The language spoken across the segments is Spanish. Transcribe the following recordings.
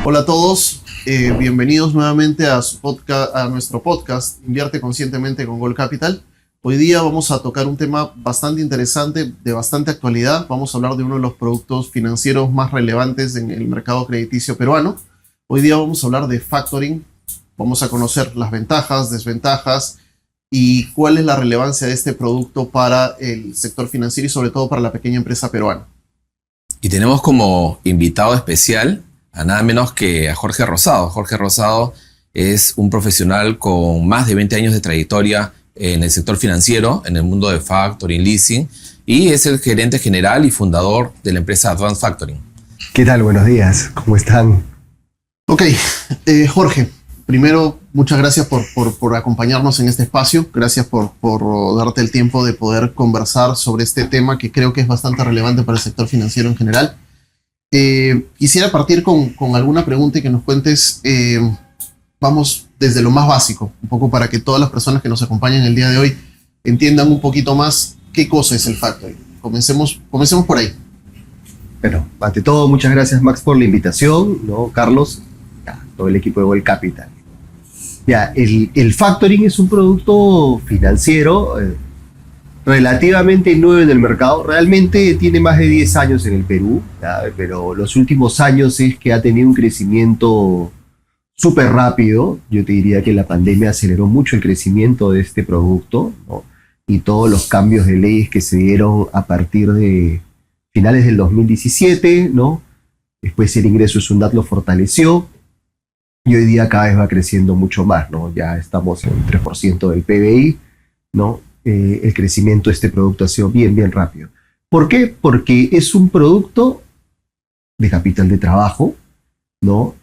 Hola a todos, bienvenidos nuevamente a nuestro podcast Invierte Conscientemente con Gold Capital. Hoy día vamos a tocar un tema bastante interesante, de bastante actualidad. Vamos a hablar de uno de los productos financieros más relevantes en el mercado crediticio peruano. Hoy día vamos a hablar de factoring. Vamos a conocer las ventajas, desventajas y cuál es la relevancia de este producto para el sector financiero y sobre todo para la pequeña empresa peruana. Y tenemos como invitado especial a nada menos que a Jorge Rosado. Jorge Rosado es un profesional con más de 20 años de trayectoria en el sector financiero, en el mundo de factoring, leasing, y es el gerente general y fundador de la empresa Advanced Factoring. ¿Qué tal? Buenos días, ¿cómo están? Ok, Jorge, primero muchas gracias por acompañarnos en este espacio, gracias por darte el tiempo de poder conversar sobre este tema que creo que es bastante relevante para el sector financiero en general. Quisiera partir con alguna pregunta y que nos cuentes, vamos desde lo más básico, un poco para que todas las personas que nos acompañan el día de hoy entiendan un poquito más qué cosa es el factoring. Comencemos por ahí. Bueno, ante todo, muchas gracias Max por la invitación, ¿no? Carlos, todo el equipo de Gold Capital. El factoring es un producto financiero relativamente nuevo en el mercado. Realmente tiene más de 10 años en el Perú, pero los últimos años es que ha tenido un crecimiento súper rápido. Yo te diría que la pandemia aceleró mucho el crecimiento de este producto, ¿no? Y todos los cambios de leyes que se dieron a partir de finales del 2017, ¿no? Después el ingreso de SUNAT lo fortaleció y hoy día cada vez va creciendo mucho más, ¿no? Ya estamos en un 3% del PBI, ¿no? El crecimiento de este producto ha sido bien rápido. ¿Por qué? Porque es un producto de capital de trabajo, ¿no?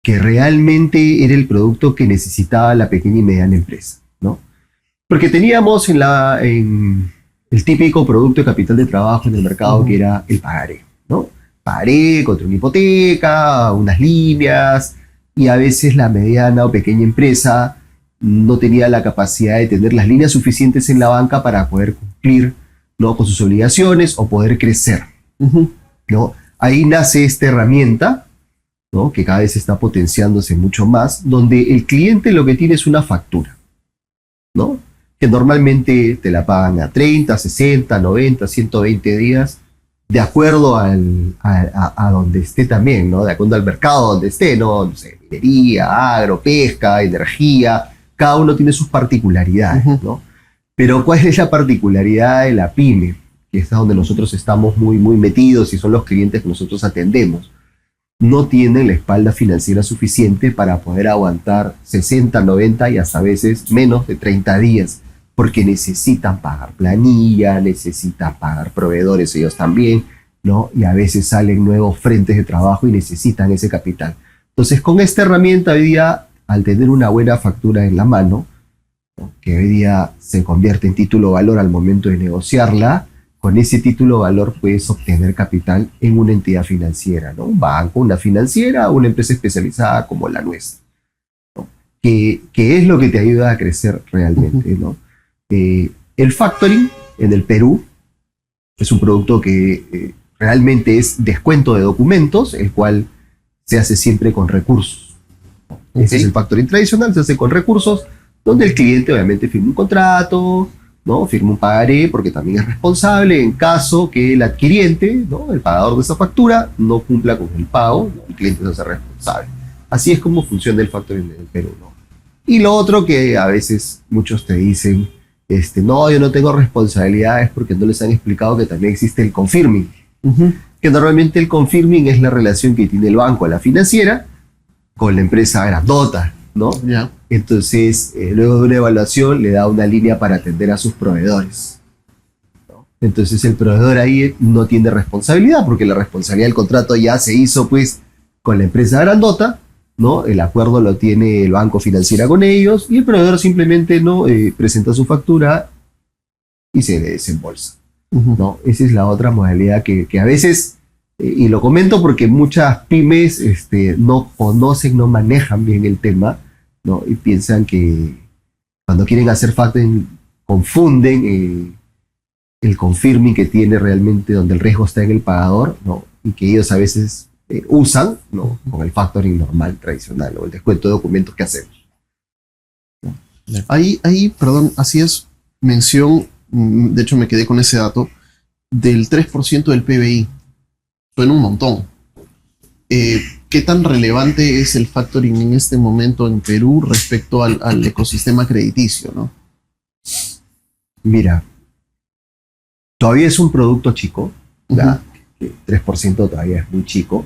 Que realmente era el producto que necesitaba la pequeña y mediana empresa, ¿no? Porque teníamos en el típico producto de capital de trabajo en el mercado que era el pagaré, ¿no? Pagaré contra una hipoteca, unas líneas, y a veces la mediana o pequeña empresa no tenía la capacidad de tener las líneas suficientes en la banca para poder cumplir, ¿no?, con sus obligaciones o poder crecer, ¿no? Ahí nace esta herramienta, ¿no?, que cada vez está potenciándose mucho más, donde el cliente lo que tiene es una factura, ¿no?, que normalmente te la pagan a 30, 60, 90, 120 días, de acuerdo a donde esté también, ¿no?, de acuerdo al mercado donde esté, no sé, minería, agro, pesca, energía. Cada uno tiene sus particularidades, ¿no? Pero ¿cuál es la particularidad de la pyme? Que es donde nosotros estamos muy metidos y son los clientes que nosotros atendemos. No tienen la espalda financiera suficiente para poder aguantar 60, 90 y hasta veces menos de 30 días, porque necesitan pagar planilla, necesitan pagar proveedores ellos también, ¿no? Y a veces salen nuevos frentes de trabajo y necesitan ese capital. Entonces, con esta herramienta hoy día, al tener una buena factura en la mano, ¿no?, que hoy día se convierte en título valor al momento de negociarla, con ese título valor puedes obtener capital en una entidad financiera, ¿no? Un banco, una financiera, una empresa especializada como la nuestra, ¿no?, que es lo que te ayuda a crecer realmente, ¿no? El factoring en el Perú es un producto que realmente es descuento de documentos, el cual se hace siempre con recursos. Ese es el factoring tradicional, se hace con recursos, donde el cliente obviamente firma un contrato, ¿no?, firma un pagaré, porque también es responsable en caso que el adquiriente, ¿no?, el pagador de esa factura, no cumpla con el pago, ¿no?, el cliente se hace responsable. Así es como funciona el factoring en el Perú, ¿no? Y lo otro que a veces muchos te dicen, no, yo no tengo responsabilidades porque no les han explicado que también existe el confirming. Que normalmente el confirming es la relación que tiene el banco a la financiera con la empresa grandota, ¿no? Yeah. Entonces, luego de una evaluación le da una línea para atender a sus proveedores, ¿no? Entonces el proveedor ahí no tiene responsabilidad porque la responsabilidad del contrato ya se hizo pues con la empresa grandota, ¿no? El acuerdo lo tiene el banco financiera con ellos y el proveedor simplemente, ¿no?, presenta su factura y se le desembolsa, ¿no? Esa es la otra modalidad que a veces, y lo comento porque muchas pymes no conocen, no manejan bien el tema, ¿no? Y piensan que cuando quieren hacer factoring confunden el confirming que tiene realmente, donde el riesgo está en el pagador, ¿no? Y que ellos a veces usan, ¿no? Con el factoring normal, tradicional, o el descuento de documentos que hacemos. Ahí, perdón, así es, mención, de hecho me quedé con ese dato, del 3% del PBI. Suena un montón. ¿Qué tan relevante es el factoring en este momento en Perú respecto al ecosistema crediticio, ¿no? Mira, todavía es un producto chico, ¿verdad? 3% todavía es muy chico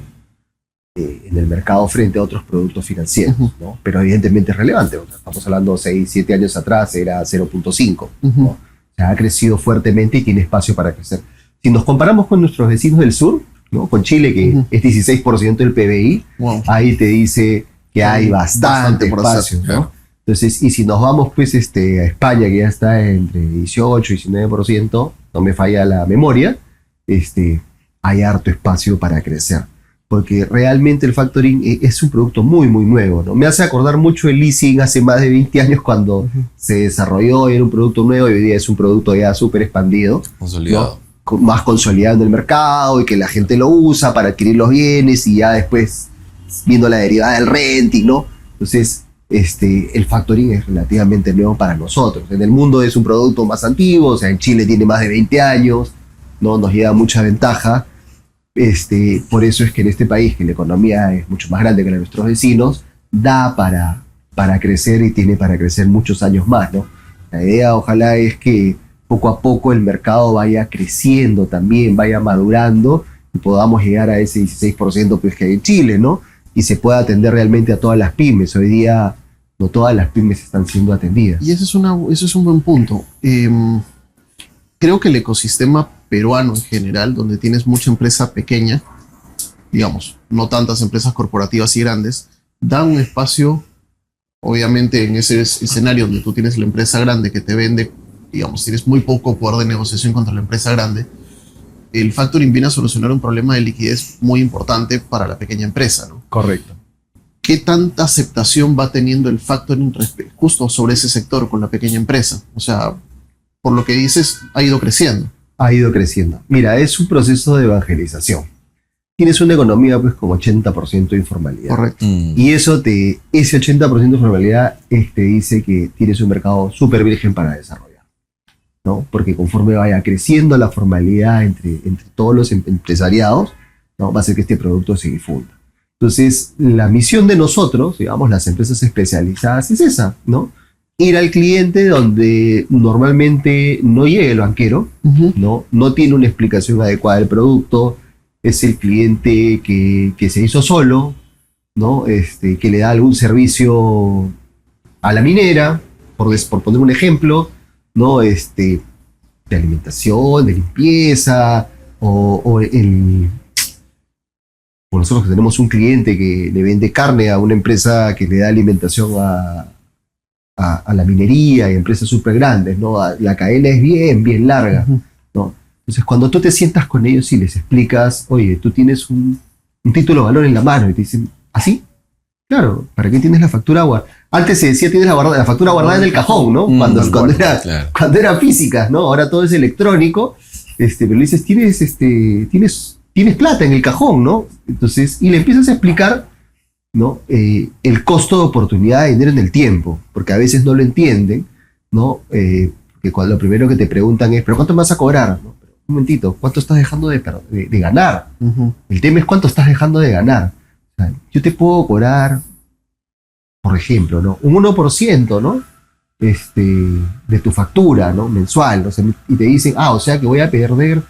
en el mercado frente a otros productos financieros, ¿no? Pero evidentemente es relevante. O sea, estamos hablando 6, 7 años atrás, era 0.5, ¿no? O sea, ha crecido fuertemente y tiene espacio para crecer. Si nos comparamos con nuestros vecinos del sur, ¿no? Con Chile, que es 16% del PBI, ahí te dice que hay bastante espacio, ¿no? Entonces, y si nos vamos pues a España, que ya está entre 18 y 19%, no me falla la memoria, hay harto espacio para crecer. Porque realmente el factoring es un producto muy, muy nuevo, ¿no? Me hace acordar mucho el leasing hace más de 20 años cuando se desarrolló, era un producto nuevo y hoy día es un producto ya súper expandido. Consolidado. ¿No? Más consolidado en el mercado y que la gente lo usa para adquirir los bienes y ya después viendo la derivada del renting, ¿no? Entonces, el factoring es relativamente nuevo para nosotros. En el mundo es un producto más antiguo, o sea, en Chile tiene más de 20 años, ¿no? Nos lleva mucha ventaja. Por eso es que en este país, que la economía es mucho más grande que la de nuestros vecinos, da para crecer y tiene para crecer muchos años más, ¿no? La idea, ojalá, es que poco a poco el mercado vaya creciendo también, vaya madurando y podamos llegar a ese 16% pues, que hay en Chile, ¿no? Y se pueda atender realmente a todas las pymes. Hoy día no todas las pymes están siendo atendidas. Y ese es un buen punto. Creo que el ecosistema peruano en general, donde tienes mucha empresa pequeña, digamos, no tantas empresas corporativas y grandes, da un espacio, obviamente en ese escenario donde tú tienes la empresa grande que te vende, digamos, tienes muy poco poder de negociación contra la empresa grande, el factoring viene a solucionar un problema de liquidez muy importante para la pequeña empresa, ¿no? Correcto. ¿Qué tanta aceptación va teniendo el factoring justo sobre ese sector con la pequeña empresa? O sea, por lo que dices, ha ido creciendo. Ha ido creciendo. Mira, es un proceso de evangelización. Tienes una economía pues con 80% de informalidad. Correcto. Y ese 80% de informalidad te dice que tienes un mercado súper virgen para desarrollar, ¿no? Porque conforme vaya creciendo la formalidad entre todos los empresariados, ¿no? Va a hacer que este producto se difunda. Entonces, la misión de nosotros, digamos, las empresas especializadas, es esa, ¿no? Ir al cliente donde normalmente no llega el banquero, no tiene una explicación adecuada del producto, es el cliente que se hizo solo, ¿no? Que le da algún servicio a la minera, por poner un ejemplo, ¿no? De alimentación, de limpieza, o nosotros que tenemos un cliente que le vende carne a una empresa que le da alimentación a la minería y empresas súper grandes, ¿no? La cadena es bien larga, ¿no? Entonces, cuando tú te sientas con ellos y les explicas, oye, tú tienes un título de valor en la mano, y te dicen, ¿así? Claro, ¿para qué tienes la factura guardada? Antes se decía, tienes la factura guardada en el cajón, ¿no? Cuando era física, ¿no? Ahora todo es electrónico, pero le dices, tienes plata en el cajón, ¿no? Entonces, y le empiezas a explicar, ¿no? El costo de oportunidad de dinero en el tiempo, porque a veces no lo entienden, ¿no? Que lo primero que te preguntan es, ¿pero cuánto me vas a cobrar? ¿No? Pero, un momentito, ¿cuánto estás dejando de ganar? El tema es cuánto estás dejando de ganar. O sea, yo te puedo cobrar, por ejemplo, ¿no? Un 1%, ¿no? De tu factura, ¿no? Mensual, ¿no? Y te dicen, o sea que voy a perder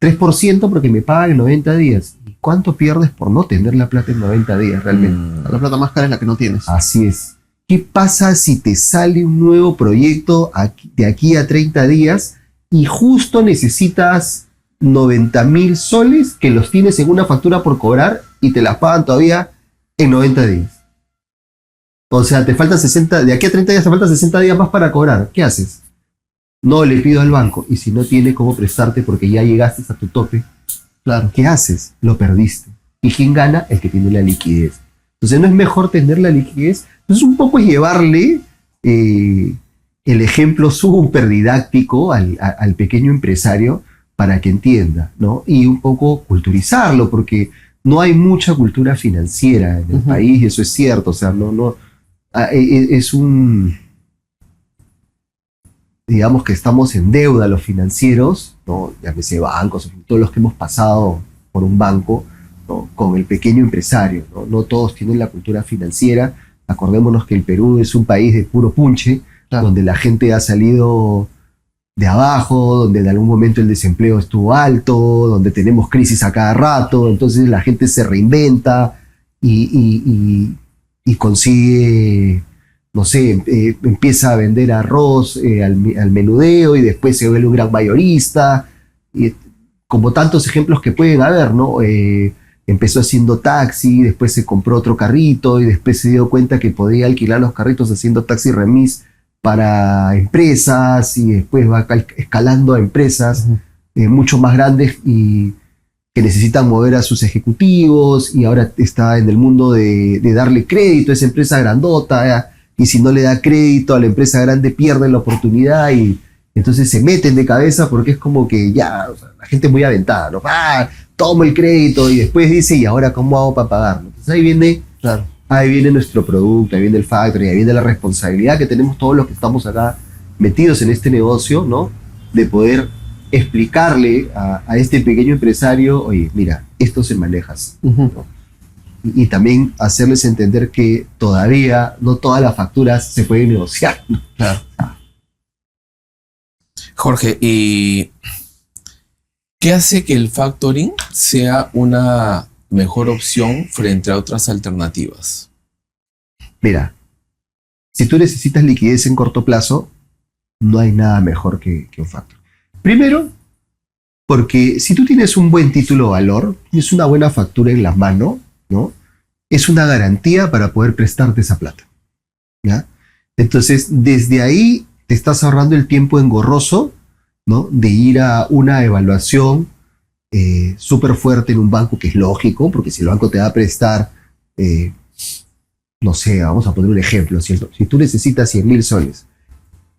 3% porque me pagan en 90 días. ¿Y cuánto pierdes por no tener la plata en 90 días realmente? La plata más cara es la que no tienes. Así es. ¿Qué pasa si te sale un nuevo proyecto de aquí a 30 días y justo necesitas 90.000 soles que los tienes en una factura por cobrar y te las pagan todavía en 90 días? O sea, te faltan 60, de aquí a 30 días te faltan 60 días más para cobrar. ¿Qué haces? No le pido al banco, y si no tiene cómo prestarte porque ya llegaste a tu tope, claro, ¿qué haces? Lo perdiste. ¿Y quién gana? El que tiene la liquidez. Entonces, ¿no es mejor tener la liquidez? Entonces, un poco es llevarle el ejemplo súper didáctico al pequeño empresario para que entienda, ¿no? Y un poco culturizarlo, porque no hay mucha cultura financiera en el país, y eso es cierto, o sea, es digamos que estamos en deuda los financieros, ¿no? Llámese bancos, todos los que hemos pasado por un banco, ¿no? Con el pequeño empresario, ¿no? No todos tienen la cultura financiera. Acordémonos que el Perú es un país de puro punche, claro, donde la gente ha salido de abajo, donde en algún momento el desempleo estuvo alto, donde tenemos crisis a cada rato, entonces la gente se reinventa y consigue, no sé, empieza a vender arroz al menudeo y después se vuelve un gran mayorista, y como tantos ejemplos que pueden haber, ¿no? Empezó haciendo taxi, después se compró otro carrito y después se dio cuenta que podía alquilar los carritos haciendo taxi remis para empresas, y después va escalando a empresas mucho más grandes y que necesitan mover a sus ejecutivos, y ahora está en el mundo de darle crédito a esa empresa grandota, y si no le da crédito a la empresa grande pierde la oportunidad, y entonces se meten de cabeza porque es como que ya, o sea, la gente es muy aventada, ¿no? Tomo el crédito y después dice, ¿y ahora cómo hago para pagarlo? Entonces ahí viene, claro, ahí viene nuestro producto, ahí viene el factoring, ahí viene la responsabilidad que tenemos todos los que estamos acá metidos en este negocio, ¿no? De poder explicarle a este pequeño empresario, oye, mira, esto se maneja así, ¿no? Y también hacerles entender que todavía no todas las facturas se pueden negociar, ¿no? Claro. Jorge, ¿y qué hace que el factoring sea una mejor opción frente a otras alternativas? Mira, si tú necesitas liquidez en corto plazo, no hay nada mejor que un factoring. Primero, porque si tú tienes un buen título de valor, tienes una buena factura en la mano, ¿no? Es una garantía para poder prestarte esa plata, ¿ya? Entonces, desde ahí te estás ahorrando el tiempo engorroso, ¿no? De ir a una evaluación súper fuerte en un banco, que es lógico, porque si el banco te va a prestar, no sé, vamos a poner un ejemplo, si tú necesitas 100.000 soles,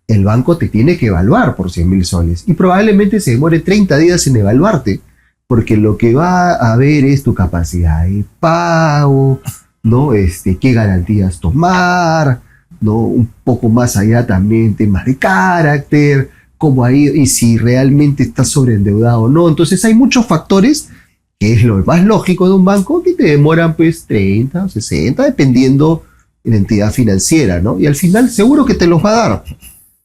el banco te tiene que evaluar por 100.000 soles y probablemente se demore 30 días en evaluarte, porque lo que va a ver es tu capacidad de pago, ¿no? Qué garantías tomar, ¿no? Un poco más allá también temas de carácter, cómo ha ido y si realmente estás sobreendeudado o no. Entonces hay muchos factores, que es lo más lógico de un banco, que te demoran pues 30 o 60, dependiendo de la entidad financiera, ¿no? Y al final seguro que te los va a dar,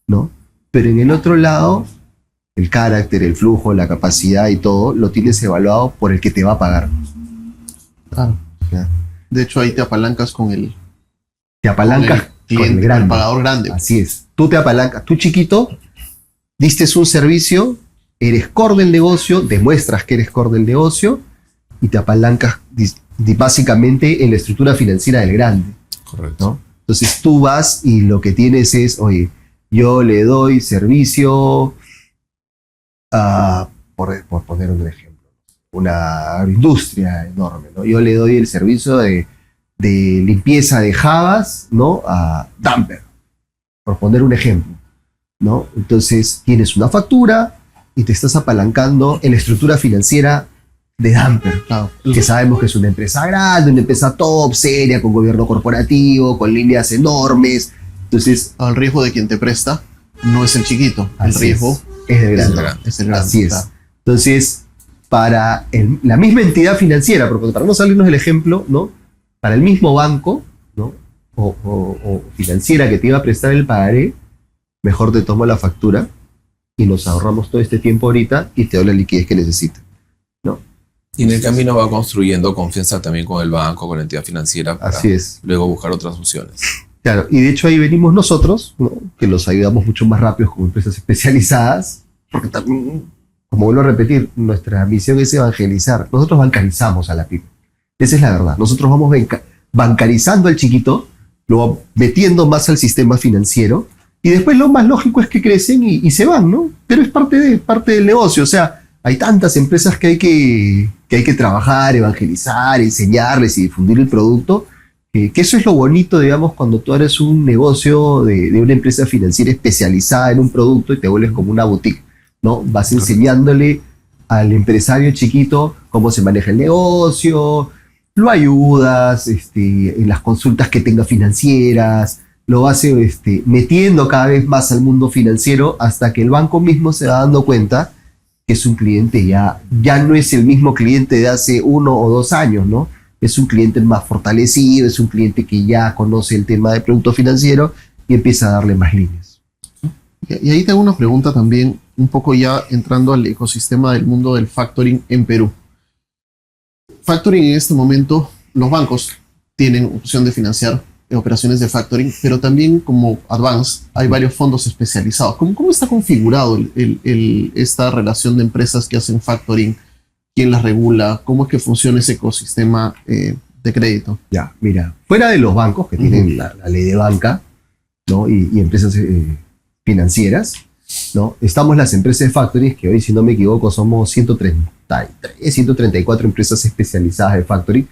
¿no? Pero en el otro lado, el carácter, el flujo, la capacidad y todo, lo tienes evaluado por el que te va a pagar. Claro. De hecho, ahí te apalancas con el... Te apalancas con el grande. El pagador grande. Así es. Tú te apalancas. Tú, chiquito, diste un servicio, eres core del negocio, demuestras que eres core del negocio y te apalancas básicamente en la estructura financiera del grande. Correcto. ¿No? Entonces tú vas y lo que tienes es, oye, yo le doy servicio por poner un ejemplo, una agroindustria enorme, ¿no? Yo le doy el servicio de limpieza de jabas, ¿no? A Damper, por poner un ejemplo, ¿no? Entonces tienes una factura y te estás apalancando en la estructura financiera de Damper, Claro. que sabemos que es una empresa grande, una empresa top, seria, con gobierno corporativo, con líneas enormes. Entonces, El riesgo de quien te presta no es el chiquito, el así riesgo es el grande. es el grande. Así es. Claro. Entonces, para la misma entidad financiera, porque para no salirnos del ejemplo, ¿no? Para el mismo banco, ¿no? O financiera que te iba a prestar el pagaré, mejor te tomo la factura y nos ahorramos todo este tiempo ahorita y te doy la liquidez que necesitas, ¿no? Y en el camino va construyendo confianza también con el banco, con la entidad financiera, para Así es. luego buscar otras opciones. Claro, y de hecho ahí venimos nosotros, ¿no? Que los ayudamos mucho más rápido como empresas especializadas, porque también, como vuelvo a repetir, nuestra misión es evangelizar. Nosotros bancarizamos a la pyme. Esa es la verdad. Nosotros vamos bancarizando al chiquito, lo metiendo más al sistema financiero, y después lo más lógico es que crecen y se van, ¿no? Pero es parte del negocio. O sea, hay tantas empresas que hay que trabajar, evangelizar, enseñarles y difundir el producto, Que eso es lo bonito, digamos, cuando tú eres un negocio de una empresa financiera especializada en un producto y te vuelves como una boutique, ¿no? Vas enseñándole al empresario chiquito cómo se maneja el negocio, lo ayudas en las consultas que tenga financieras, lo vas metiendo cada vez más al mundo financiero hasta que el banco mismo se va dando cuenta que es un cliente ya no es el mismo cliente de hace 1 o 2 años, ¿no? Es un cliente más fortalecido, es un cliente que ya conoce el tema de producto financiero y empieza a darle más líneas. Y ahí tengo una pregunta también, un poco ya entrando al ecosistema del mundo del factoring en Perú. Factoring en este momento, los bancos tienen opción de financiar operaciones de factoring, pero también como Advance hay varios fondos especializados. ¿Cómo está configurado esta relación de empresas que hacen factoring? ¿Quién las regula? ¿Cómo es que funciona ese ecosistema de crédito? Ya, mira, fuera de los bancos que tienen la ley de banca, ¿no? y empresas financieras, ¿no? Estamos las empresas de factoring, que hoy, si no me equivoco, somos 134 empresas especializadas de factoring,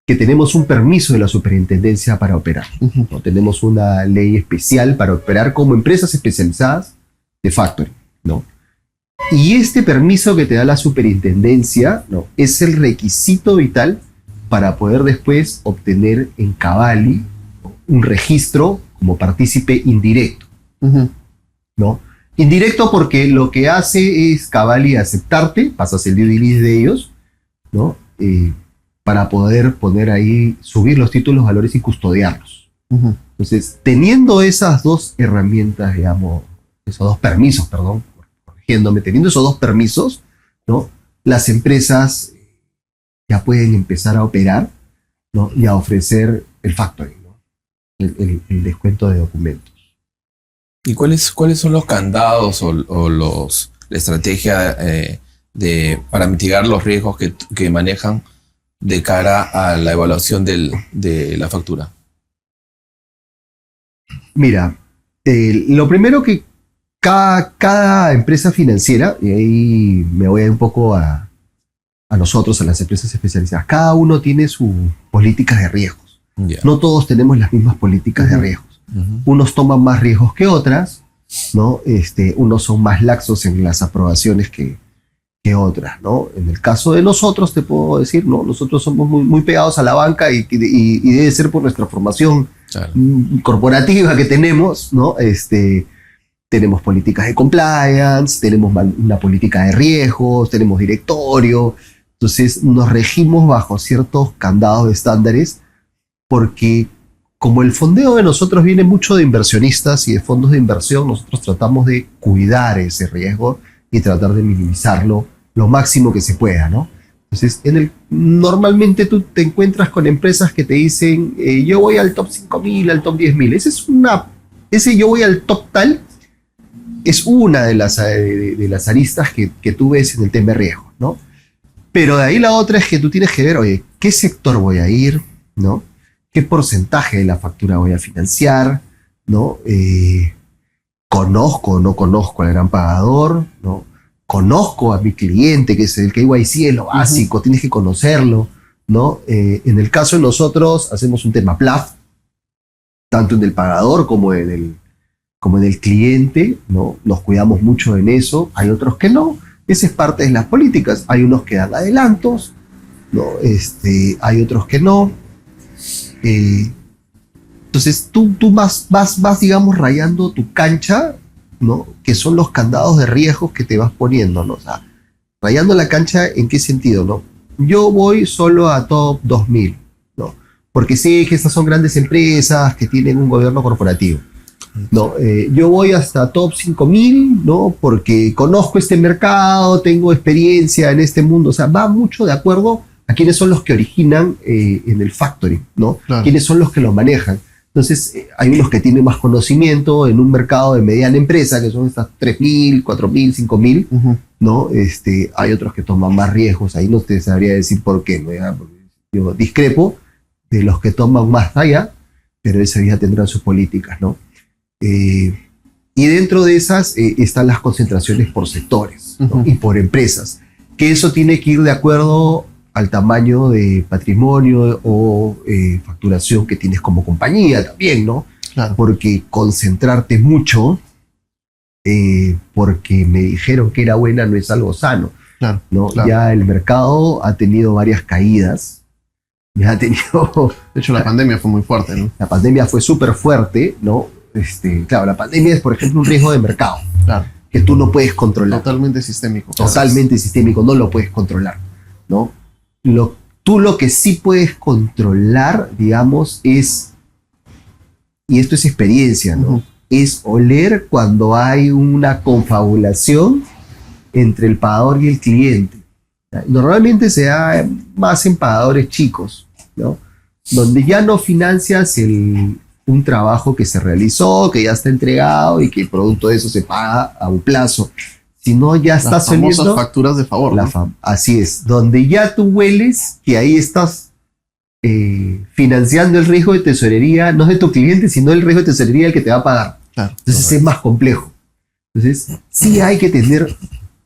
que tenemos un permiso de la superintendencia para operar. ¿No? Tenemos una ley especial para operar como empresas especializadas de factoring, ¿no? Y este permiso que te da la superintendencia, ¿no? Es el requisito vital para poder después obtener en Cavalli un registro como partícipe indirecto, ¿no? Indirecto porque lo que hace es Cavalli aceptarte, pasas el due diligence de ellos, ¿no? Para poder poner ahí, subir los títulos, valores y custodiarlos. Entonces, teniendo esas dos herramientas, digamos, esos dos permisos, perdón, corrigiéndome, teniendo esos dos permisos, ¿no? Las empresas ya pueden empezar a operar, ¿no? Y a ofrecer el factoring, ¿no? El descuento de documentos. ¿Y cuáles son los candados o la estrategia para mitigar los riesgos que manejan de cara a la evaluación de la factura? Mira, lo primero que cada empresa financiera, y ahí me voy un poco a nosotros, a las empresas especializadas, cada uno tiene sus políticas de riesgos. Yeah. No todos tenemos las mismas políticas de riesgos. Unos toman más riesgos que otras, ¿no? Unos son más laxos en las aprobaciones que otras, ¿no? En el caso de nosotros, te puedo decir, ¿no? Nosotros somos muy pegados a la banca y debe ser por nuestra formación corporativa que tenemos, ¿no? Tenemos políticas de compliance, tenemos una política de riesgos, tenemos directorio. Entonces nos regimos bajo ciertos candados de estándares porque como el fondeo de nosotros viene mucho de inversionistas y de fondos de inversión, nosotros tratamos de cuidar ese riesgo y tratar de minimizarlo lo máximo que se pueda, ¿no? Entonces, normalmente tú te encuentras con empresas que te dicen, yo voy al top 5.000, al top 10.000. Ese yo voy al top tal, es una de las aristas que tú ves en el tema de riesgo, ¿no? Pero de ahí la otra es que tú tienes que ver, oye, ¿qué sector voy a ir, ¿no? ¿Qué porcentaje de la factura voy a financiar, ¿no? ¿Conozco o no conozco al gran pagador, ¿no? Conozco a mi cliente, que es el KYC, es lo básico, tienes que conocerlo, ¿no? En el caso de nosotros, hacemos un tema PLAF, tanto en el pagador como en el cliente, ¿no? Nos cuidamos mucho en eso. Hay otros que no. Esa es parte de las políticas. Hay unos que dan adelantos, ¿no? Hay otros que no. Entonces tú vas, digamos, rayando tu cancha, ¿no? Que son los candados de riesgos que te vas poniendo, ¿no? O sea, rayando la cancha, ¿en qué sentido, no? Yo voy solo a top 2000, ¿no? Porque sé que estas son grandes empresas que tienen un gobierno corporativo, ¿no? Yo voy hasta top 5000, ¿no? Porque conozco este mercado, tengo experiencia en este mundo. O sea, va mucho de acuerdo a quiénes son los que originan en el factoring, ¿no? Claro. Quiénes son los que lo manejan. Entonces, hay unos que tienen más conocimiento en un mercado de mediana empresa, que son estas 3.000, 4.000, 5.000, ¿no? Hay otros que toman más riesgos. Ahí no te sabría decir por qué, ¿no? Yo discrepo de los que toman más allá, pero ese ya tendrán sus políticas, ¿no? Y dentro de esas están las concentraciones por sectores, ¿no? Y por empresas, que eso tiene que ir de acuerdo al tamaño de patrimonio o facturación que tienes como compañía también, ¿no? Claro. Porque concentrarte mucho, porque me dijeron que era buena, no es algo sano, Claro. ¿no? Claro. Ya el mercado ha tenido varias caídas, ya ha tenido... De hecho, la pandemia fue muy fuerte, ¿no? La pandemia fue súper fuerte, ¿no? Claro, la pandemia es, por ejemplo, un riesgo de mercado Claro. que tú no puedes controlar. Totalmente sistémico. Totalmente sistémico, no lo puedes controlar, ¿no? Tú lo que sí puedes controlar, digamos, es, y esto es experiencia, ¿no? Ujú. Es oler cuando hay una confabulación entre el pagador y el cliente. Normalmente se da más en pagadores chicos, ¿no? Donde ya no financias un trabajo que se realizó, que ya está entregado y que el producto de eso se paga a un plazo, sino ya Las estás famosas oliendo facturas de favor, ¿no? así es, donde ya tú hueles que ahí estás financiando el riesgo de tesorería, no de tu cliente, sino el riesgo de tesorería el que te va a pagar. Claro. Entonces es más complejo. Entonces sí hay que tener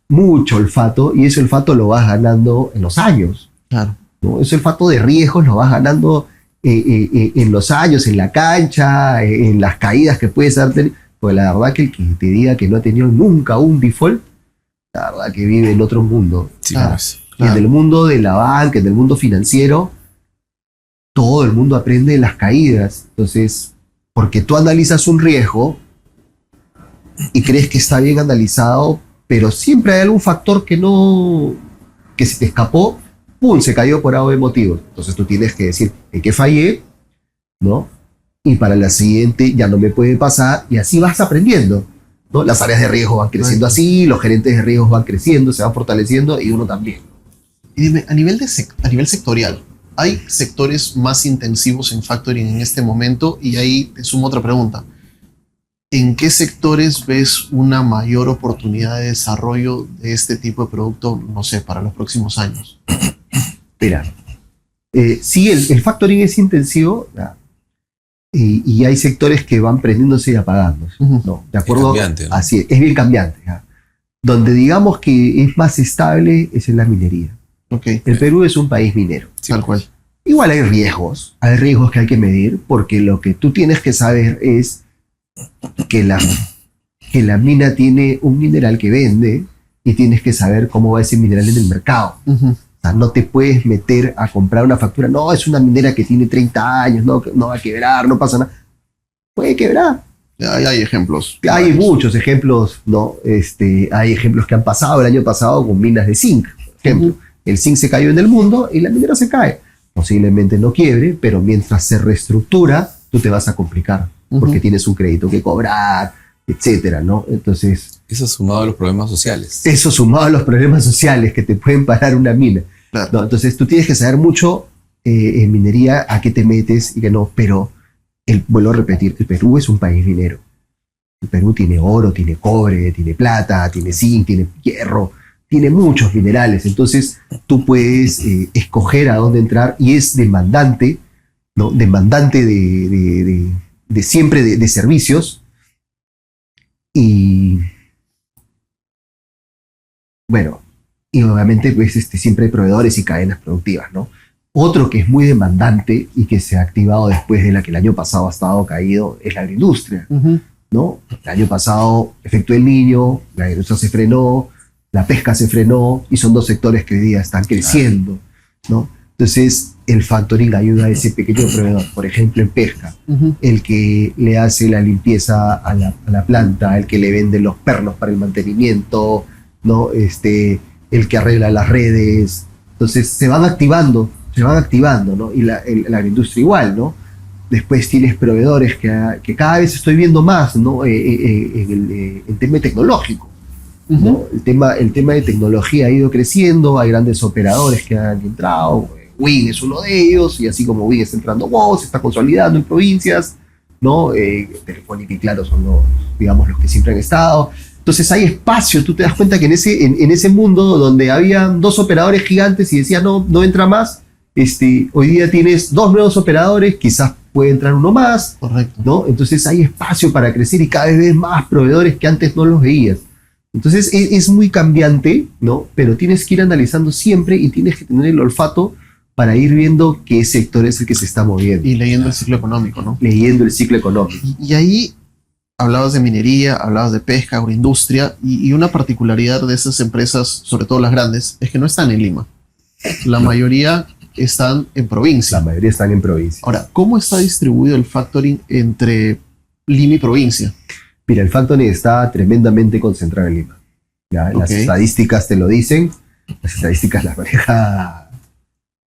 mucho olfato y ese olfato lo vas ganando en los años, Claro. ¿no? Ese olfato de riesgos lo vas ganando en los años, en la cancha, en las caídas que puedes haber tenido. Pues la verdad que el que te diga que no ha tenido nunca un default, la verdad que vive en otro mundo. Sí, Claro. pues. Y Claro. en el mundo de la banca, en el mundo financiero, todo el mundo aprende de las caídas. Entonces, porque tú analizas un riesgo y crees que está bien analizado, pero siempre hay algún factor que se te escapó, ¡pum!, se cayó por algo de motivos. Entonces tú tienes que decir, ¿en qué fallé? ¿No? Y para la siguiente ya no me puede pasar, y así vas aprendiendo, ¿no? Las áreas de riesgo van creciendo así, los gerentes de riesgos van creciendo, se van fortaleciendo, y uno también. Y dime, a nivel sectorial, ¿hay sectores más intensivos en factoring en este momento? Y ahí te sumo otra pregunta. ¿En qué sectores ves una mayor oportunidad de desarrollo de este tipo de producto, no sé, para los próximos años? Mira, sí, el factoring es intensivo, ¿ya? Y hay sectores que van prendiéndose y apagándose, Ujú. ¿no? De acuerdo, cambiante, ¿no? así es bien cambiante, ¿ya? Donde digamos que es más estable es en la minería. Ok, El Perú es un país minero. tal cual. Igual hay riesgos que hay que medir, porque lo que tú tienes que saber es que la mina tiene un mineral que vende y tienes que saber cómo va ese mineral en el mercado. Ujú. O sea, no te puedes meter a comprar una factura. No, es una minera que tiene 30 años, no va a quebrar, no pasa nada. Puede quebrar. Hay ejemplos. Hay Varios. muchos ejemplos, ¿no? Hay ejemplos que han pasado el año pasado con minas de zinc, por ejemplo. Ujú. El zinc se cayó en el mundo y la minera se cae. Posiblemente no quiebre, pero mientras se reestructura, tú te vas a complicar porque Ujú. tienes un crédito que cobrar, etcétera, ¿no? Entonces, Eso sumado a los problemas sociales. eso sumado a los problemas sociales que te pueden parar una mina. Claro. ¿No? Entonces, tú tienes que saber mucho en minería a qué te metes y que no, pero vuelvo a repetir, el Perú es un país minero. El Perú tiene oro, tiene cobre, tiene plata, tiene zinc, tiene hierro, tiene muchos minerales. Entonces, tú puedes escoger a dónde entrar y es demandante, ¿no? Demandante de siempre de servicios. Y bueno, y obviamente pues, siempre hay proveedores y cadenas productivas, ¿no? Otro que es muy demandante y que se ha activado después de la que el año pasado ha estado caído es la agroindustria, Ujú. ¿no? El año pasado, efecto del Niño, la agroindustria se frenó, la pesca se frenó y son dos sectores que hoy día están creciendo, ¿no? Entonces, el factoring ayuda a ese pequeño proveedor, por ejemplo, en pesca, Ujú. el que le hace la limpieza a la planta, el que le vende los pernos para el mantenimiento, ¿no? El que arregla las redes. Entonces, se van activando, ¿no? Y la agroindustria igual, ¿no? Después tienes proveedores que cada vez estoy viendo más, ¿no? En el tema tecnológico, ¿no? Ujú. El tema de tecnología ha ido creciendo, hay grandes operadores que han entrado, Wing es uno de ellos, y así como Wing está entrando WOW, se está consolidando en provincias, ¿no? Telefónica y Claro son digamos, los que siempre han estado. Entonces hay espacio, tú te das cuenta que en ese mundo donde había dos operadores gigantes y decían no entra más, hoy día tienes dos nuevos operadores, quizás puede entrar uno más, Correcto. ¿no? Entonces hay espacio para crecer y cada vez ves más proveedores que antes no los veías. Entonces es muy cambiante, ¿no? Pero tienes que ir analizando siempre y tienes que tener el olfato para ir viendo qué sector es el que se está moviendo. Y leyendo el ciclo económico, ¿no? Leyendo el ciclo económico. Y ahí hablabas de minería, hablabas de pesca, agroindustria, y una particularidad de esas empresas, sobre todo las grandes, es que no están en Lima. La mayoría están en provincia. La mayoría están en provincia. Ahora, ¿cómo está distribuido el factoring entre Lima y provincia? Mira, el factoring está tremendamente concentrado en Lima. ¿Ya? Las estadísticas te lo dicen. Las estadísticas las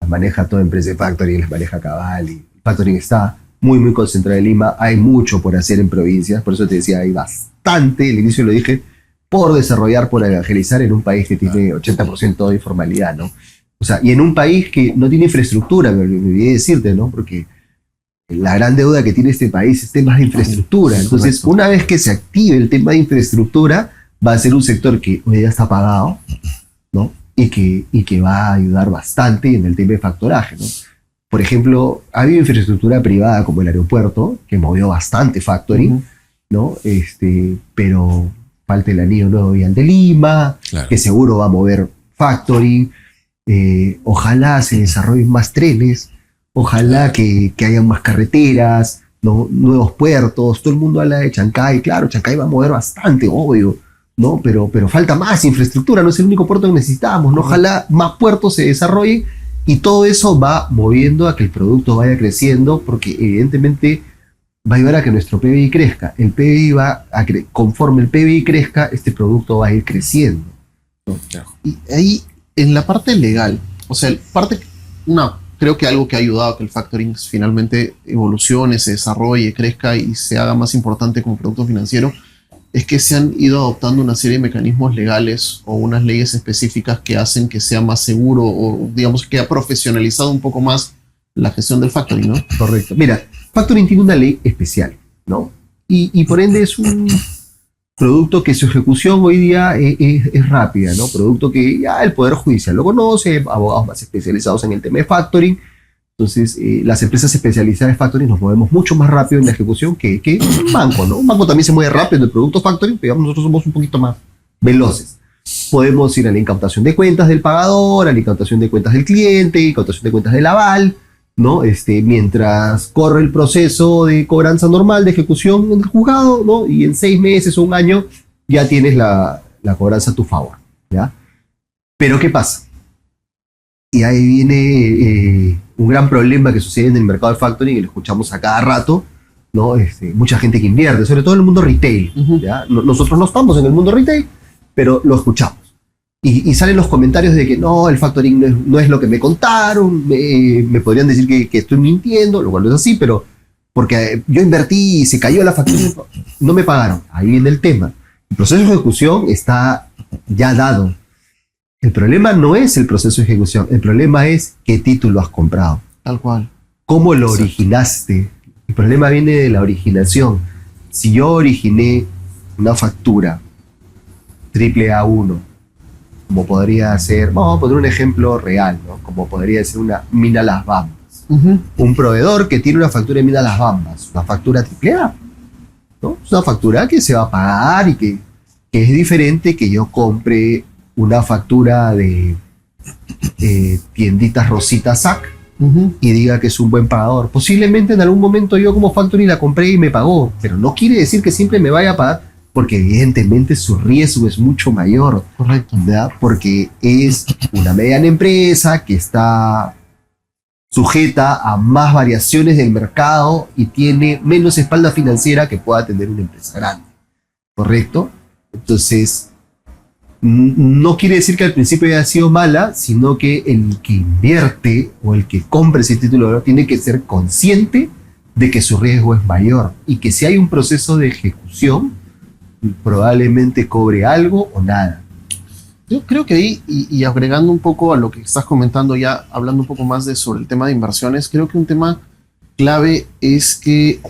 maneja toda empresa de factoring, las maneja Cabal. Y el factoring está muy, muy concentrado en Lima. Hay mucho por hacer en provincias. Por eso te decía, hay bastante, al inicio lo dije, por desarrollar, por evangelizar en un país que tiene 80% de informalidad, ¿no? O sea, y en un país que no tiene infraestructura, me olvidé decirte, ¿no? Porque la gran deuda que tiene este país es temas de infraestructura. Entonces, Correcto. una vez que se active el tema de infraestructura, va a ser un sector que hoy ya está pagado, ¿no? Y que va a ayudar bastante en el tema de factoraje, ¿no? Por ejemplo, ha habido infraestructura privada como el aeropuerto, que movió bastante factoring, ¿no? Pero falta el anillo nuevo vial de Lima, Claro. que seguro va a mover factoring. Ojalá se desarrollen más trenes, ojalá que hayan más carreteras, ¿no? Nuevos puertos. Todo el mundo habla de Chancay, claro, Chancay va a mover bastante, obvio, ¿no? Pero falta más infraestructura, no es el único puerto que necesitamos, ¿no? Ojalá más puertos se desarrollen y todo eso va moviendo a que el producto vaya creciendo, porque evidentemente va a ayudar a que nuestro PBI crezca. El PBI conforme el PBI crezca, este producto va a ir creciendo, ¿no? Y ahí, en la parte legal, o sea, creo que algo que ha ayudado a que el factoring finalmente evolucione, se desarrolle, crezca y se haga más importante como producto financiero, es que se han ido adoptando una serie de mecanismos legales o unas leyes específicas que hacen que sea más seguro o, digamos, que ha profesionalizado un poco más la gestión del factoring, ¿no? Correcto. Mira, factoring tiene una ley especial, ¿no? Y por ende es un producto que su ejecución hoy día es rápida, ¿no? Producto que ya el Poder Judicial lo conoce, abogados más especializados en el tema de factoring. Entonces, las empresas especializadas de factoring nos movemos mucho más rápido en la ejecución que un banco, ¿no? Un banco también se mueve rápido en el producto factoring, pero digamos, nosotros somos un poquito más veloces. Podemos ir a la incautación de cuentas del pagador, a la incautación de cuentas del cliente, incautación de cuentas del aval, ¿no? Mientras corre el proceso de cobranza normal de ejecución en el juzgado, ¿no? Y en 6 meses o un año ya tienes la cobranza a tu favor, ¿ya? Pero ¿qué pasa? Y ahí viene un gran problema que sucede en el mercado de factoring y lo escuchamos a cada rato, ¿no? Mucha gente que invierte, sobre todo en el mundo retail, ¿ya? Nosotros no estamos en el mundo retail, pero lo escuchamos. Y salen los comentarios de que no, el factoring no es lo que me contaron, me podrían decir que estoy mintiendo, lo cual no es así, pero porque yo invertí y se cayó la factura, no me pagaron. Ahí viene el tema. El proceso de ejecución está ya dado. El problema no es el proceso de ejecución, el problema es qué título has comprado, Tal cual. cómo lo originaste. El problema viene de la originación. Si yo originé una factura AAA1, como podría ser, vamos a poner un ejemplo real, ¿no? Como podría ser una Mina Las Bambas. Un proveedor que tiene una factura de Mina Las Bambas, una factura AAA, ¿no? Es una factura que se va a pagar y que es diferente que yo compre una factura de tienditas Rosita Sac y diga que es un buen pagador. Posiblemente en algún momento yo como factoring la compré y me pagó, pero no quiere decir que siempre me vaya a pagar, porque evidentemente su riesgo es mucho mayor. Correcto. ¿Verdad? Porque es una mediana empresa que está sujeta a más variaciones del mercado y tiene menos espalda financiera que pueda tener una empresa grande. ¿Correcto? Entonces, no quiere decir que al principio haya sido mala, sino que el que invierte o el que compra ese título tiene que ser consciente de que su riesgo es mayor y que si hay un proceso de ejecución, probablemente cobre algo o nada. Yo creo que ahí, y agregando un poco a lo que estás comentando ya, hablando un poco más sobre el tema de inversiones, creo que un tema clave es que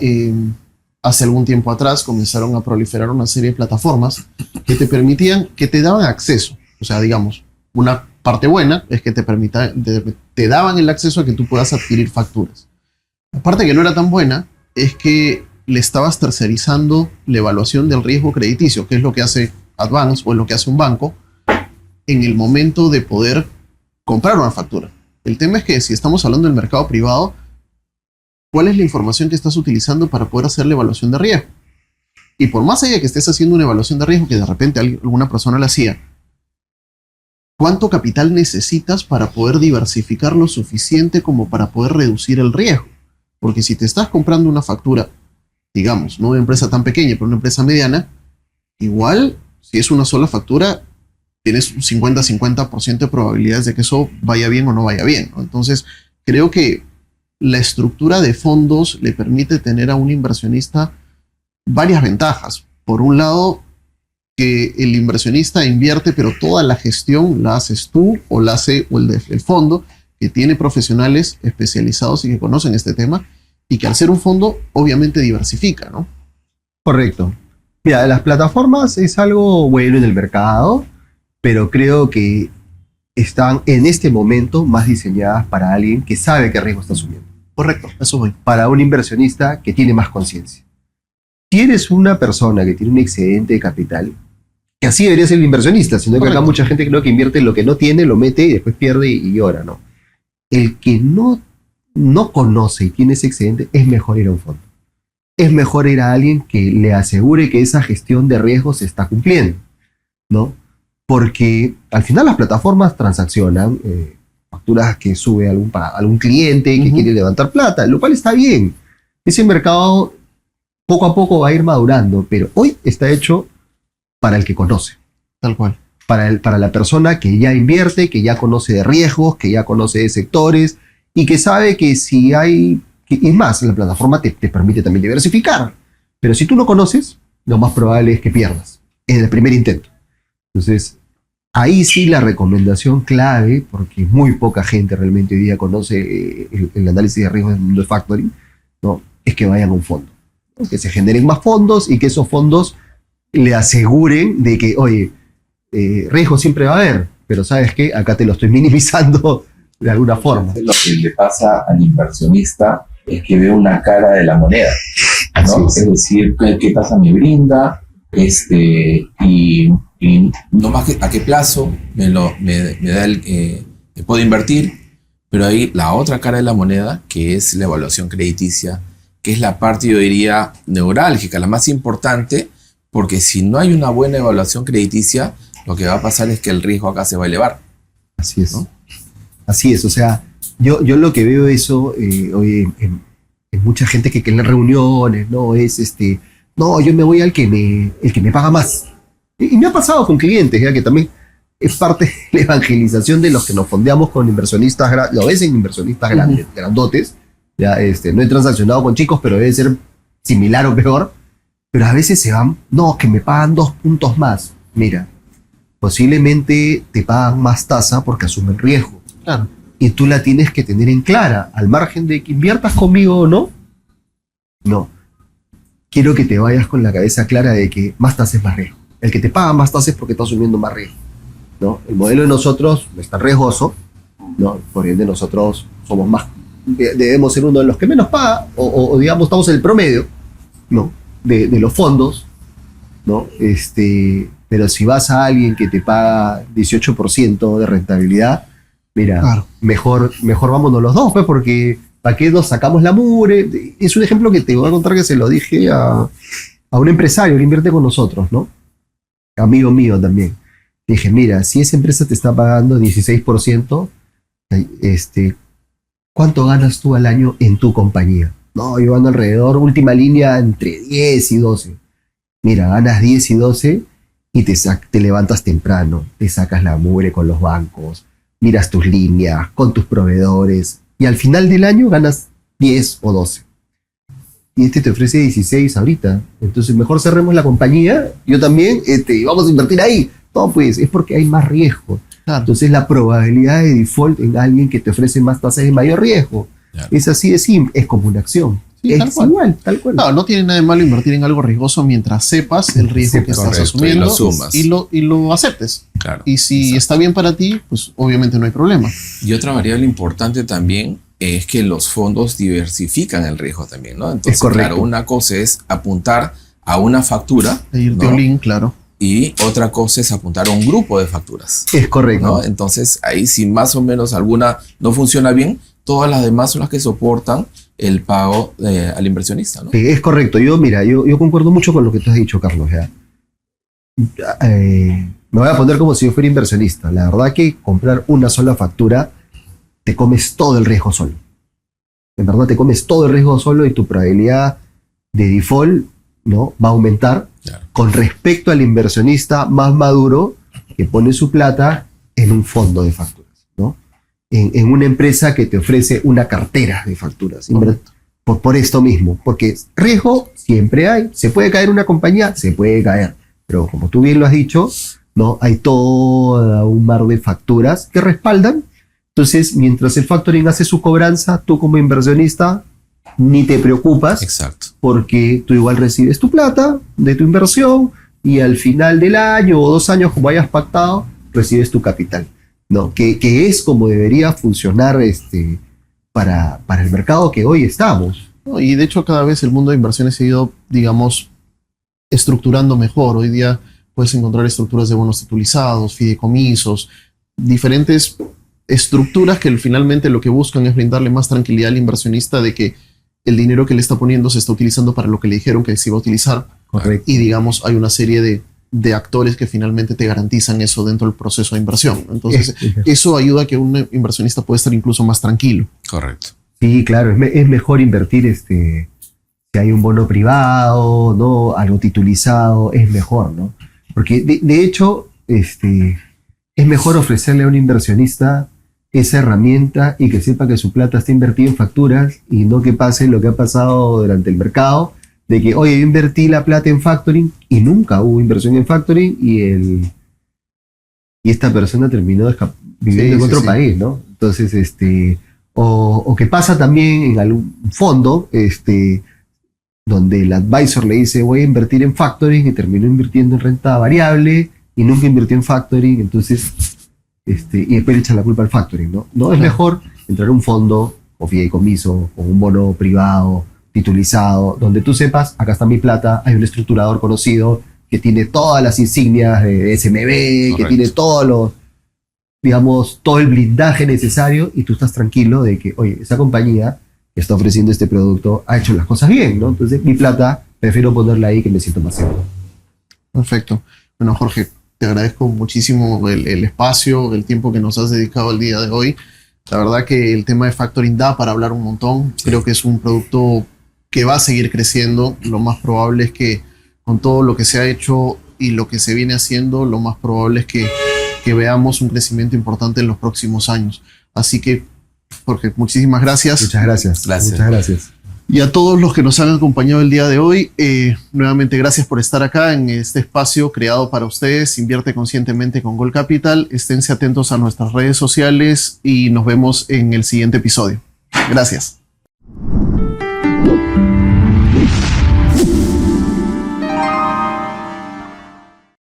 hace algún tiempo atrás comenzaron a proliferar una serie de plataformas que te permitían, que te daban acceso. O sea, digamos, una parte buena es que te daban el acceso a que tú puedas adquirir facturas. La parte que no era tan buena es que le estabas tercerizando la evaluación del riesgo crediticio, que es lo que hace advance o en lo que hace un banco en el momento de poder comprar una factura. El tema es que si estamos hablando del mercado privado, ¿cuál es la información que estás utilizando para poder hacer la evaluación de riesgo? Y por más allá de que estés haciendo una evaluación de riesgo que de repente alguna persona la hacía, ¿cuánto capital necesitas para poder diversificar lo suficiente como para poder reducir el riesgo? Porque si te estás comprando una factura, digamos, no una empresa tan pequeña, pero una empresa mediana, igual, si es una sola factura, tienes un 50-50% de probabilidades de que eso vaya bien o no vaya bien, ¿no? Entonces, creo que la estructura de fondos le permite tener a un inversionista varias ventajas. Por un lado, que el inversionista invierte, pero toda la gestión la haces tú o la hace el fondo, que tiene profesionales especializados y que conocen este tema, y que al ser un fondo, obviamente diversifica, ¿no? Correcto. Mira, las plataformas es algo bueno en el mercado, pero creo que están en este momento más diseñadas para alguien que sabe qué riesgo está asumiendo. Correcto, eso voy. Para un inversionista que tiene más conciencia. Si eres una persona que tiene un excedente de capital, que así debería ser el inversionista, sino que Correcto. acá mucha gente creo que invierte en lo que no tiene, lo mete y después pierde y llora, ¿no? El que no conoce y tiene ese excedente, es mejor ir a un fondo. Es mejor ir a alguien que le asegure que esa gestión de riesgos se está cumpliendo, ¿no? Porque al final las plataformas transaccionan facturas que sube algún cliente que quiere levantar plata, lo cual está bien. Ese mercado poco a poco va a ir madurando, pero hoy está hecho para el que conoce. Tal cual. Para la persona que ya invierte, que ya conoce de riesgos, que ya conoce de sectores y que sabe que si hay... Y más, la plataforma te permite también diversificar. Pero si tú no conoces, lo más probable es que pierdas en el primer intento. Entonces, ahí sí la recomendación clave, porque muy poca gente realmente hoy día conoce el análisis de riesgos del mundo de factoring, ¿no? Es que vayan a un fondo, ¿no? Que se generen más fondos y que esos fondos le aseguren de que, oye, riesgo siempre va a haber, pero ¿sabes qué? Acá te lo estoy minimizando de alguna forma. Lo que le pasa al inversionista es que ve una cara de la moneda, ¿no? Sí. Es decir, ¿qué tasa me brinda? Y No más que a qué plazo me da puedo invertir, pero ahí la otra cara de la moneda, que es la evaluación crediticia, que es la parte, yo diría, neurálgica, la más importante, porque si no hay una buena evaluación crediticia, lo que va a pasar es que el riesgo acá se va a elevar. Así es. ¿No? Así es, o sea, yo lo que veo eso hoy en mucha gente que en las reuniones, ¿no? Es no, yo me voy al el que me paga más. Y me ha pasado con clientes, ya que también es parte de la evangelización de los que nos fondeamos con inversionistas, lo ves en inversionistas grandes, grandotes, ya, no he transaccionado con chicos, pero debe ser similar o peor, pero a veces se van, no, que me pagan 2 puntos más. Mira, posiblemente te pagan más tasa porque asumen riesgo. Claro. Y tú la tienes que tener en clara, al margen de que inviertas conmigo o no. No. Quiero que te vayas con la cabeza clara de que más tasa es más riesgo. El que te paga más tasa es porque está asumiendo más riesgo, ¿no? El modelo de nosotros no es tan riesgoso, ¿no? Por ende nosotros somos más, debemos ser uno de los que menos paga, o digamos estamos en el promedio, ¿no? De los fondos, ¿no? Pero si vas a alguien que te paga 18% de rentabilidad, mira, Claro. mejor vámonos los dos, pues, porque ¿para qué nos sacamos la mugre? Es un ejemplo que te voy a contar que se lo dije a un empresario que invierte con nosotros, ¿no? Amigo mío también. Dije, mira, si esa empresa te está pagando 16%, ¿cuánto ganas tú al año en tu compañía? No, yo gano alrededor, última línea, entre 10 y 12. Mira, ganas 10 y 12 y te levantas temprano, te sacas la mugre con los bancos, miras tus líneas, con tus proveedores, y al final del año ganas 10 o 12. Y te ofrece 16 ahorita. Entonces mejor cerremos la compañía, yo también, y vamos a invertir ahí. No, pues es porque hay más riesgo. Claro. Entonces la probabilidad de default en alguien que te ofrece más tasas es mayor riesgo. Claro. Es así de simple, es como una acción. Sí, es tal cual. igual, tal cual. No tiene nada de malo invertir en algo riesgoso mientras sepas el riesgo que estás Correcto, asumiendo y lo sumas. y lo aceptes. Claro. Y si Exacto. está bien para ti, pues obviamente no hay problema. Y otra variable importante también es que los fondos diversifican el riesgo también, ¿no? Entonces, Es correcto. claro, una cosa es apuntar a una factura, E irte ¿no? all in, claro. y otra cosa es apuntar a un grupo de facturas, Es correcto. ¿no? Entonces, ahí si más o menos alguna no funciona bien, todas las demás son las que soportan el pago al inversionista, ¿no? Sí, es correcto. Yo concuerdo mucho con lo que tú has dicho, Carlos. ¿Ya? Me voy a poner como si yo fuera inversionista. La verdad que comprar una sola factura, te comes todo el riesgo solo. En verdad te comes todo el riesgo solo y tu probabilidad de default, ¿no?, va a aumentar. Claro. Con respecto al inversionista más maduro que pone su plata en un fondo de facturas, ¿no? En una empresa que te ofrece una cartera de facturas. Por esto mismo, porque riesgo siempre hay. ¿Se puede caer una compañía? Se puede caer. Pero como tú bien lo has dicho, ¿no?, hay todo un mar de facturas que respaldan. Entonces, mientras el factoring hace su cobranza, tú como inversionista ni te preocupas. Exacto. Porque tú igual recibes tu plata de tu inversión y al final del año o 2 años, como hayas pactado, recibes tu capital, ¿no? Que es como debería funcionar para el mercado que hoy estamos. ¿No? Y de hecho cada vez el mundo de inversiones se ha ido, digamos, estructurando mejor. Hoy día puedes encontrar estructuras de bonos titulizados, fideicomisos, diferentes estructuras que finalmente lo que buscan es brindarle más tranquilidad al inversionista de que el dinero que le está poniendo se está utilizando para lo que le dijeron que se iba a utilizar. Correcto. Y digamos, hay una serie de actores que finalmente te garantizan eso dentro del proceso de inversión. Entonces, eso ayuda a que un inversionista pueda estar incluso más tranquilo. Correcto. Sí, claro, es mejor invertir si hay un bono privado, ¿no?, algo titulizado, es mejor, ¿no? Porque de hecho, es mejor ofrecerle a un inversionista esa herramienta y que sepa que su plata está invertida en facturas y no que pase lo que ha pasado durante el mercado, de que, oye, yo invertí la plata en factoring y nunca hubo inversión en factoring y esta persona terminó viviendo en otro país, ¿no? Entonces, o que pasa también en algún fondo, donde el advisor le dice, voy a invertir en factoring y terminó invirtiendo en renta variable y nunca invirtió en factoring, entonces, y después le echa la culpa al factoring, ¿no? No, es mejor entrar a un fondo o fideicomiso o un bono privado titulizado, donde tú sepas, acá está mi plata, hay un estructurador conocido que tiene todas las insignias de SMB, Correcto. que tiene todos los, digamos, todo el blindaje necesario y tú estás tranquilo de que, oye, esa compañía que está ofreciendo este producto ha hecho las cosas bien, ¿no? Entonces, mi plata, prefiero ponerla ahí que me siento más seguro. Perfecto. Bueno, Jorge, te agradezco muchísimo el espacio, el tiempo que nos has dedicado el día de hoy. La verdad que el tema de factoring da para hablar un montón. Sí. Creo que es un producto que va a seguir creciendo. Lo más probable es que con todo lo que se ha hecho y lo que se viene haciendo, lo más probable es que veamos un crecimiento importante en los próximos años. Así que, Jorge, muchísimas gracias. Muchas gracias. Gracias. Muchas gracias. Y a todos los que nos han acompañado el día de hoy, nuevamente gracias por estar acá en este espacio creado para ustedes. Invierte conscientemente con Gold Capital. Esténse atentos a nuestras redes sociales y nos vemos en el siguiente episodio. Gracias.